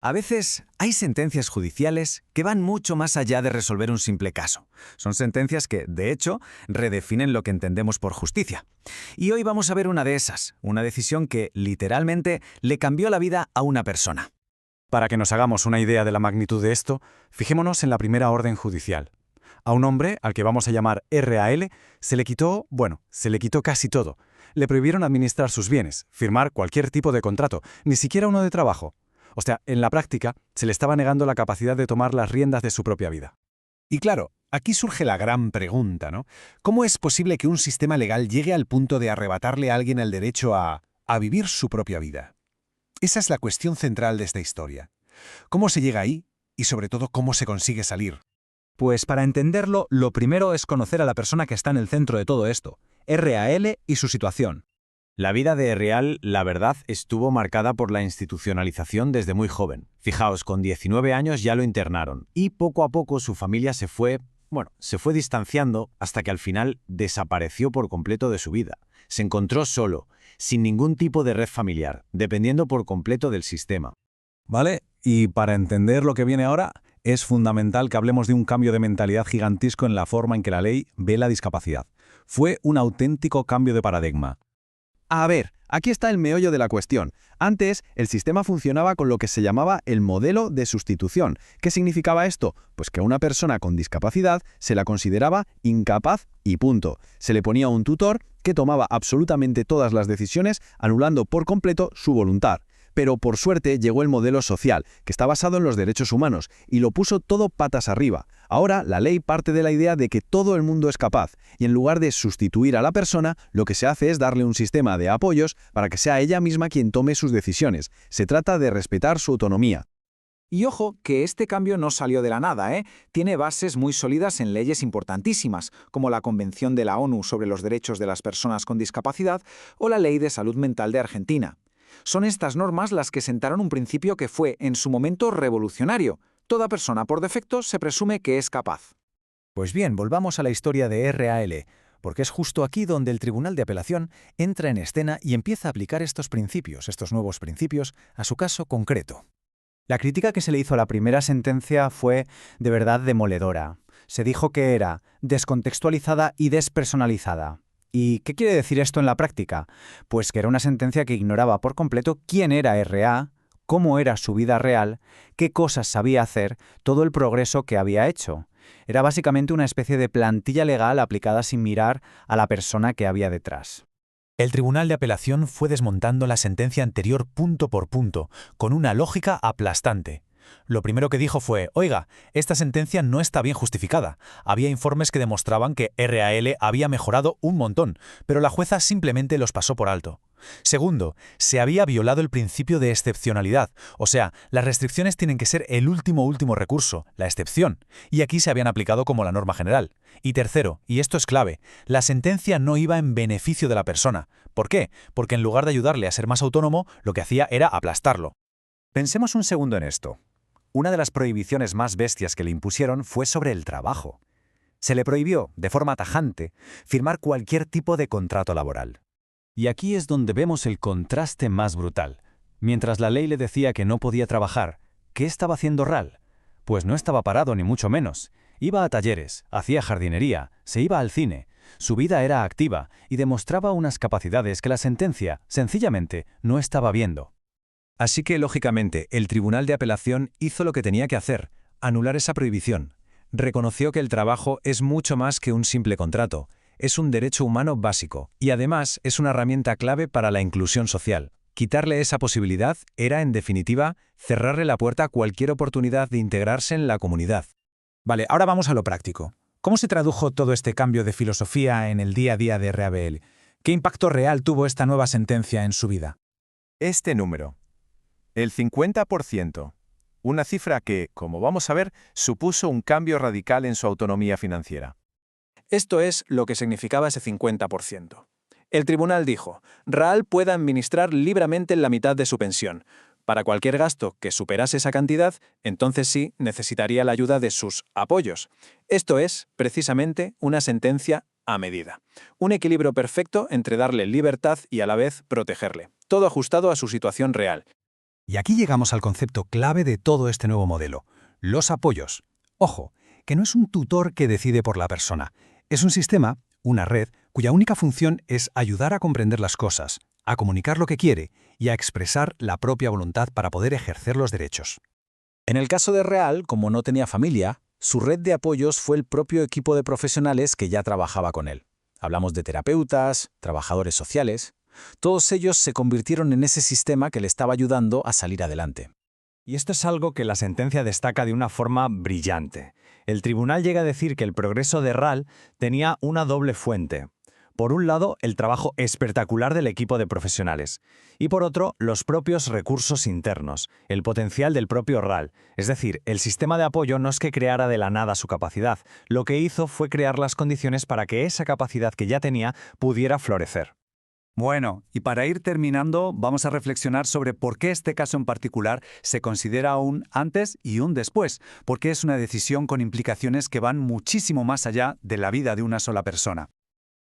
A veces hay sentencias judiciales que van mucho más allá de resolver un simple caso. Son sentencias que, de hecho, redefinen lo que entendemos por justicia. Y hoy vamos a ver una de esas, una decisión que, literalmente, le cambió la vida a una persona. Para que nos hagamos una idea de la magnitud de esto, fijémonos en la primera orden judicial. A un hombre, al que vamos a llamar RAL, se le quitó casi todo. Le prohibieron administrar sus bienes, firmar cualquier tipo de contrato, ni siquiera uno de trabajo. O sea, en la práctica, se le estaba negando la capacidad de tomar las riendas de su propia vida. Y claro, aquí surge la gran pregunta, ¿no? ¿Cómo es posible que un sistema legal llegue al punto de arrebatarle a alguien el derecho a vivir su propia vida? Esa es la cuestión central de esta historia. ¿Cómo se llega ahí? Y sobre todo, ¿cómo se consigue salir? Pues para entenderlo, lo primero es conocer a la persona que está en el centro de todo esto, RAL y su situación. La vida de Real, la verdad, estuvo marcada por la institucionalización desde muy joven. Fijaos, con 19 años ya lo internaron, y poco a poco su familia se fue distanciando hasta que al final desapareció por completo de su vida. Se encontró solo, sin ningún tipo de red familiar, dependiendo por completo del sistema. ¿Vale? Y para entender lo que viene ahora, es fundamental que hablemos de un cambio de mentalidad gigantesco en la forma en que la ley ve la discapacidad. Fue un auténtico cambio de paradigma. A ver, aquí está el meollo de la cuestión. Antes, el sistema funcionaba con lo que se llamaba el modelo de sustitución. ¿Qué significaba esto? Pues que a una persona con discapacidad se la consideraba incapaz y punto. Se le ponía un tutor que tomaba absolutamente todas las decisiones, anulando por completo su voluntad. Pero por suerte llegó el modelo social, que está basado en los derechos humanos, y lo puso todo patas arriba. Ahora la ley parte de la idea de que todo el mundo es capaz, y en lugar de sustituir a la persona, lo que se hace es darle un sistema de apoyos para que sea ella misma quien tome sus decisiones. Se trata de respetar su autonomía. Y ojo, que este cambio no salió de la nada, ¿eh? Tiene bases muy sólidas en leyes importantísimas, como la Convención de la ONU sobre los Derechos de las Personas con Discapacidad o la Ley de Salud Mental de Argentina. Son estas normas las que sentaron un principio que fue, en su momento, revolucionario. Toda persona, por defecto, se presume que es capaz. Pues bien, volvamos a la historia de RAL, porque es justo aquí donde el Tribunal de Apelación entra en escena y empieza a aplicar estos nuevos principios, a su caso concreto. La crítica que se le hizo a la primera sentencia fue de verdad demoledora. Se dijo que era descontextualizada y despersonalizada. ¿Y qué quiere decir esto en la práctica? Pues que era una sentencia que ignoraba por completo quién era RA, cómo era su vida real, qué cosas sabía hacer, todo el progreso que había hecho. Era básicamente una especie de plantilla legal aplicada sin mirar a la persona que había detrás. El Tribunal de Apelación fue desmontando la sentencia anterior punto por punto, con una lógica aplastante. Lo primero que dijo fue, oiga, esta sentencia no está bien justificada. Había informes que demostraban que RAL había mejorado un montón, pero la jueza simplemente los pasó por alto. Segundo, se había violado el principio de excepcionalidad, o sea, las restricciones tienen que ser el último recurso, la excepción, y aquí se habían aplicado como la norma general. Y tercero, y esto es clave, la sentencia no iba en beneficio de la persona. ¿Por qué? Porque en lugar de ayudarle a ser más autónomo, lo que hacía era aplastarlo. Pensemos un segundo en esto. Una de las prohibiciones más bestias que le impusieron fue sobre el trabajo. Se le prohibió, de forma tajante, firmar cualquier tipo de contrato laboral. Y aquí es donde vemos el contraste más brutal. Mientras la ley le decía que no podía trabajar, ¿qué estaba haciendo RAL? Pues no estaba parado ni mucho menos. Iba a talleres, hacía jardinería, se iba al cine. Su vida era activa y demostraba unas capacidades que la sentencia, sencillamente, no estaba viendo. Así que, lógicamente, el Tribunal de Apelación hizo lo que tenía que hacer, anular esa prohibición. Reconoció que el trabajo es mucho más que un simple contrato, es un derecho humano básico, y además es una herramienta clave para la inclusión social. Quitarle esa posibilidad era, en definitiva, cerrarle la puerta a cualquier oportunidad de integrarse en la comunidad. Vale, ahora vamos a lo práctico. ¿Cómo se tradujo todo este cambio de filosofía en el día a día de RAL? ¿Qué impacto real tuvo esta nueva sentencia en su vida? Este número. El 50%. Una cifra que, como vamos a ver, supuso un cambio radical en su autonomía financiera. Esto es lo que significaba ese 50%. El tribunal dijo, RAL puede administrar libremente la mitad de su pensión. Para cualquier gasto que superase esa cantidad, entonces sí necesitaría la ayuda de sus apoyos. Esto es, precisamente, una sentencia a medida. Un equilibrio perfecto entre darle libertad y a la vez protegerle. Todo ajustado a su situación real. Y aquí llegamos al concepto clave de todo este nuevo modelo, los apoyos. Ojo, que no es un tutor que decide por la persona, es un sistema, una red, cuya única función es ayudar a comprender las cosas, a comunicar lo que quiere y a expresar la propia voluntad para poder ejercer los derechos. En el caso de Real, como no tenía familia, su red de apoyos fue el propio equipo de profesionales que ya trabajaba con él. Hablamos de terapeutas, trabajadores sociales. Todos ellos se convirtieron en ese sistema que le estaba ayudando a salir adelante. Y esto es algo que la sentencia destaca de una forma brillante. El tribunal llega a decir que el progreso de RAL tenía una doble fuente. Por un lado, el trabajo espectacular del equipo de profesionales, y por otro, los propios recursos internos, el potencial del propio RAL. Es decir, el sistema de apoyo no es que creara de la nada su capacidad, lo que hizo fue crear las condiciones para que esa capacidad que ya tenía pudiera florecer. Bueno, y para ir terminando, vamos a reflexionar sobre por qué este caso en particular se considera un antes y un después, porque es una decisión con implicaciones que van muchísimo más allá de la vida de una sola persona.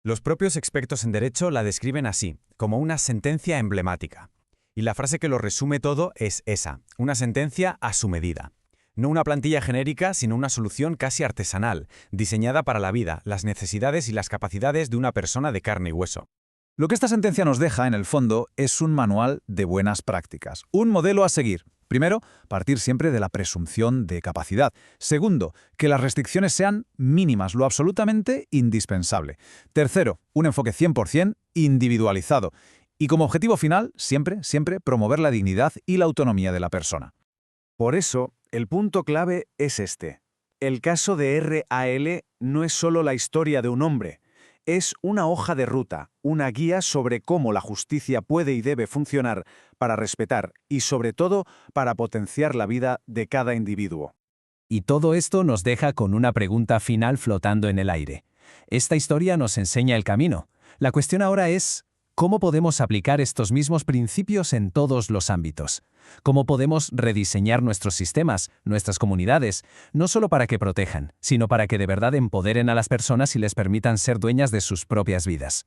Los propios expertos en derecho la describen así, como una sentencia emblemática. Y la frase que lo resume todo es esa, una sentencia a su medida. No una plantilla genérica, sino una solución casi artesanal, diseñada para la vida, las necesidades y las capacidades de una persona de carne y hueso. Lo que esta sentencia nos deja, en el fondo, es un manual de buenas prácticas, un modelo a seguir. Primero, partir siempre de la presunción de capacidad. Segundo, que las restricciones sean mínimas, lo absolutamente indispensable. Tercero, un enfoque 100% individualizado. Y como objetivo final, siempre promover la dignidad y la autonomía de la persona. Por eso, el punto clave es este. El caso de RAL no es solo la historia de un hombre. Es una hoja de ruta, una guía sobre cómo la justicia puede y debe funcionar para respetar y, sobre todo, para potenciar la vida de cada individuo. Y todo esto nos deja con una pregunta final flotando en el aire. Esta historia nos enseña el camino. La cuestión ahora es, ¿cómo podemos aplicar estos mismos principios en todos los ámbitos? ¿Cómo podemos rediseñar nuestros sistemas, nuestras comunidades, no solo para que protejan, sino para que de verdad empoderen a las personas y les permitan ser dueñas de sus propias vidas?